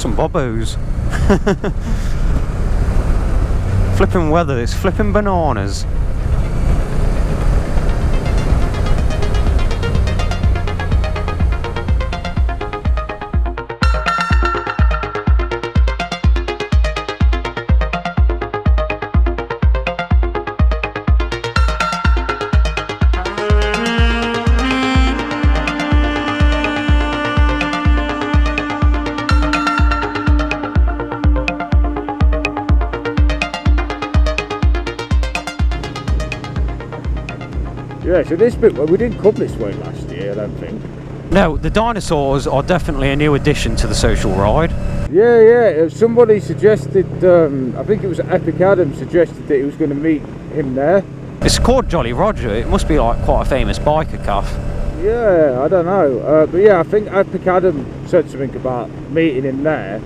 Some bobos. Flipping weather, it's flipping bananas. Yeah, so this bit, well, we didn't come this way last year, I don't think. No, the dinosaurs are definitely a new addition to the social ride. Yeah, somebody suggested, I think it was Epic Adam suggested that he was going to meet him there. It's called Jolly Roger, it must be like quite a famous biker calf. Yeah, I don't know, but yeah, I think Epic Adam said something about meeting him there.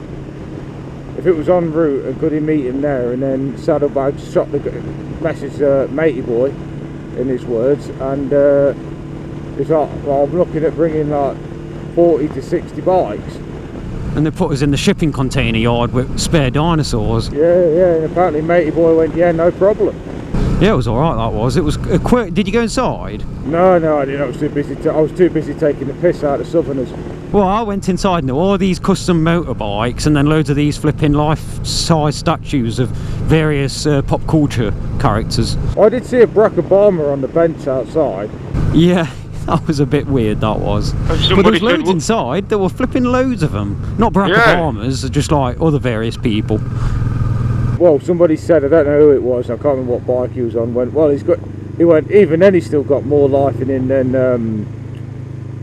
If it was en route, and could he meet him there, and then Saddlebags shot the message matey boy, in his words, and it's like, well, I'm looking at bringing like 40 to 60 bikes. And they put us in the shipping container yard with spare dinosaurs. Yeah, and apparently matey boy went, yeah, no problem. Yeah, it was alright, that was. It was quick. Did you go inside? No, I didn't. I was too busy. I was too busy taking the piss out of Southerners. Well, I went inside and there were all these custom motorbikes and then loads of these flipping life-size statues of various pop culture characters. I did see a Barack Obama on the bench outside. Yeah, that was a bit weird, that was. But there was loads inside. There were flipping loads of them. Not Barack Obamas, just like other various people. Well, somebody said, I don't know who it was, I can't remember what bike he was on, went, well, he went, even then he's still got more life in him than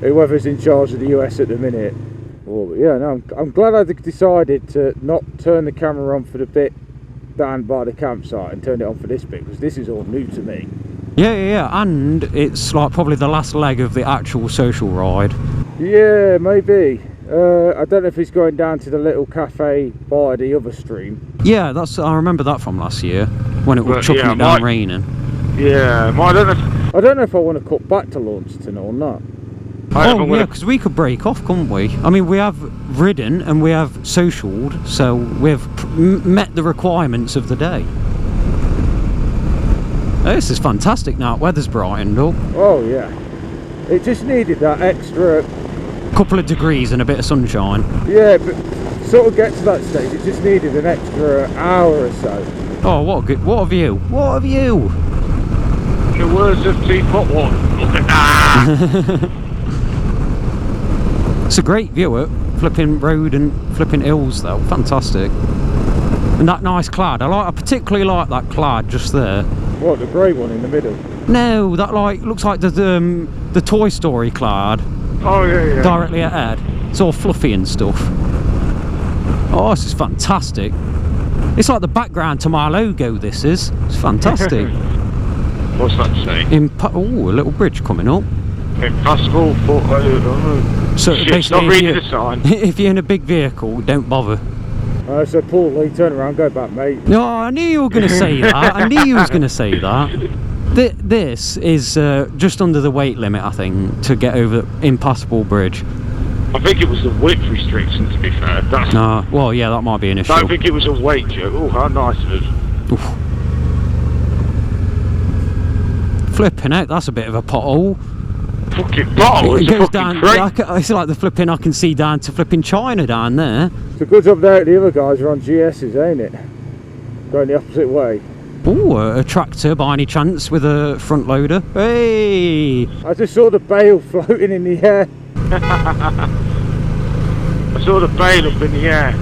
whoever's in charge of the US at the minute. Well, but yeah, no, I'm glad I decided to not turn the camera on for the bit down by the campsite and turn it on for this bit, because this is all new to me. Yeah, and it's like probably the last leg of the actual social ride. Yeah, maybe. I don't know if he's going down to the little cafe by the other stream. Yeah, I remember that from last year when it was chucking it down raining. Yeah, I don't know if I want to cut back to Launceston or not. Oh yeah, because we could break off, couldn't we? I mean, we have ridden and we have socialed, so we've met the requirements of the day. Oh, this is fantastic now. Weather's brightened up. Oh yeah, it just needed that extra couple of degrees and a bit of sunshine. Yeah, but sort of get to that stage, it just needed an extra hour or so. Oh, what a view! What a view! The words of Teapot One. Look at that! It's a great view at flipping road and flipping hills, though. Fantastic. And that nice clad. I particularly like that clad just there. What, the grey one in the middle? No, that looks like the Toy Story clad. Oh yeah. Directly ahead. It's all fluffy and stuff. Oh, this is fantastic. It's like the background to my logo, this is. It's fantastic. What's that say? Oh, a little bridge coming up. Impassable foot. So basically, not reading the sign. If you're in a big vehicle, don't bother. So Pooley, turn around, go back, mate. No, I knew you were going to say that. I knew you was going to say that. This is just under the weight limit, I think, to get over the impassable bridge. I think it was the width restriction, to be fair. No, well, yeah, that might be an issue. I don't think it was a weight joke. Oh, how nice it is. Oof. Flipping out, that's a bit of a pothole. Fucking bottle, it goes down. It's like the flipping, I can see down to flipping China down there. So good up there, the other guys are on GS's, ain't it? Going the opposite way. Oh, a tractor by any chance with a front loader? Hey! I just saw the bale floating in the air. I saw the bale up in the air.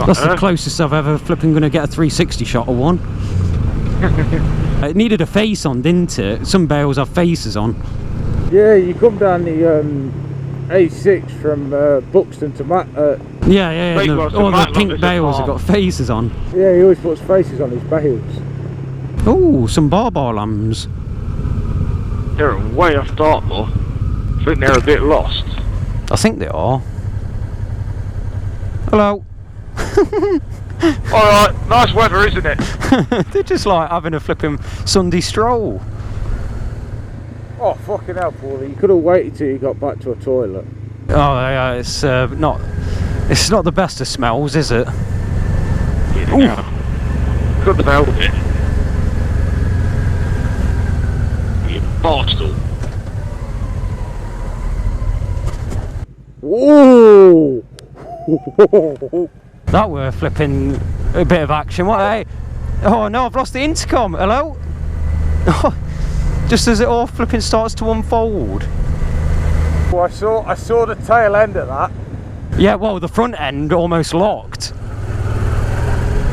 That's the closest I've ever flipping going to get a 360 shot of one. It needed a face on, didn't it? Some bales have faces on. Yeah, you come down the A6 from Buxton to Matt. Yeah. All the pink bales have got faces on. Yeah, he always puts faces on his bales. Oh, some bar lambs. They're way off Dartmoor. I think they're a bit lost. I think they are. Hello. Alright, nice weather, isn't it? They're just like having a flipping Sunday stroll. Oh, fucking hell, Paul. You could have waited till you got back to a toilet. Oh, yeah, it's not It's not the best of smells, is it? Yeah. Got the velvet. You bastard. Whoa! That were flipping a bit of action. What? Hey? Oh no, I've lost the intercom. Hello? Oh, just as it all flipping starts to unfold. Well, I saw the tail end of that. Yeah, well, the front end almost locked.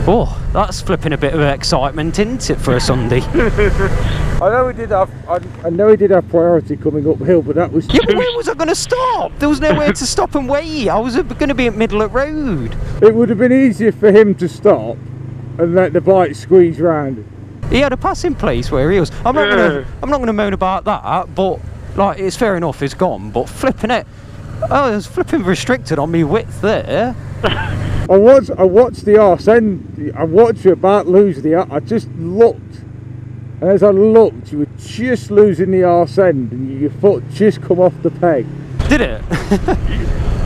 Oh, that's flipping a bit of excitement, isn't it, for a Sunday? I know we did have priority coming uphill, but that was Yeah, but where was I going to stop? There was nowhere to stop and wait. I was going to be at middle of road. It would have been easier for him to stop and let the bike squeeze round. He had a passing place where he was. I'm not going to moan about that, but like it's fair enough. It's gone, but flipping it. Oh, it was flipping restricted on me width there. I watched the arse end. I watched you about lose the arse. I just looked, and as I looked, you were just losing the arse end, and your foot just come off the peg. Did it?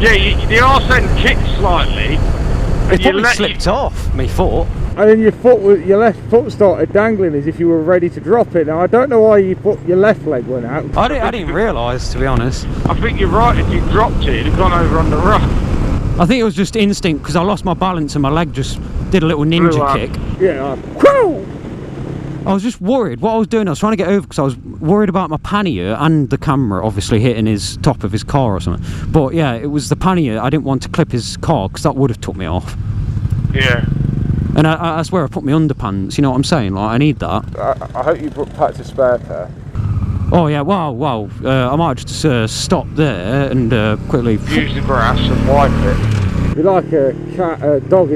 Yeah, the arse end kicked slightly. It probably slipped off me foot. And then your left foot started dangling as if you were ready to drop it. Now I don't know why your left leg went out. I didn't realise, to be honest. I think you're right. If you dropped it, it'd have gone over on the rough. I think it was just instinct because I lost my balance and my leg just did a little ninja kick. Yeah. I was just worried. What I was doing, I was trying to get over because I was worried about my pannier and the camera obviously hitting his top of his car or something. But yeah, it was the pannier. I didn't want to clip his car because that would have took me off. Yeah. And I swear I put my underpants, you know what I'm saying? Like, I need that. I hope you packed a spare pair. Oh yeah, wow. I might just stop there and quickly... Use the grass and wipe it. You're like a dog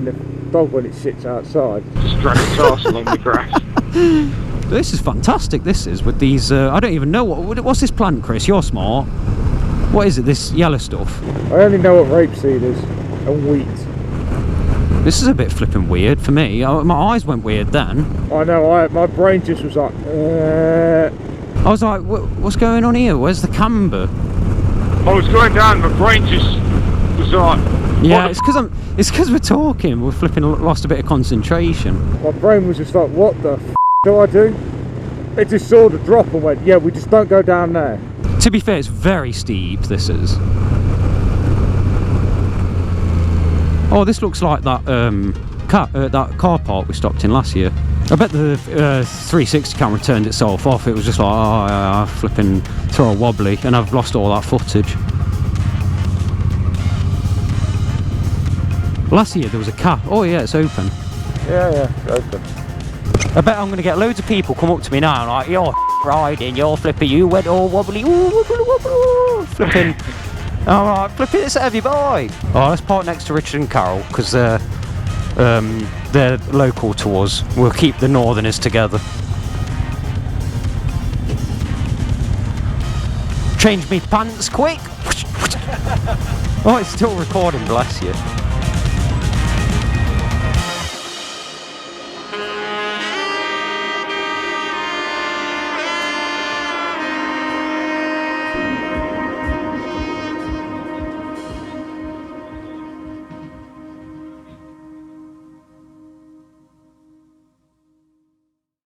when it sits outside. Just drag its arse along the grass. This is fantastic, this is, with these... I don't even know, what's this plant, Chris? You're smart. What is it, this yellow stuff? I only know what rapeseed is, and wheat. This is a bit flipping weird for me. My eyes went weird then. I know, my brain just was like... I was like, what's going on here? Where's the camber? I was going down, my brain just was like... Yeah, it's because we're talking. We're flipping lost a bit of concentration. My brain was just like, what the f*** do I do? It just saw the drop and went, yeah, we just don't go down there. To be fair, it's very steep, this is. Oh, this looks like that that car park we stopped in last year. I bet the 360 camera turned itself off. It was just like, oh, flipping throw a wobbly, and I've lost all that footage. Last year there was a car. Oh yeah, it's open. Yeah, it's open. I bet I'm going to get loads of people come up to me now and like, you're riding, you're flipping, you went all wobbly, wobbly, flipping. Alright, flipping, it's a heavy boy. Oh, let's park next to Richard and Carol because they're local to us. We'll keep the northerners together. Change me pants quick. Oh, it's still recording, bless you.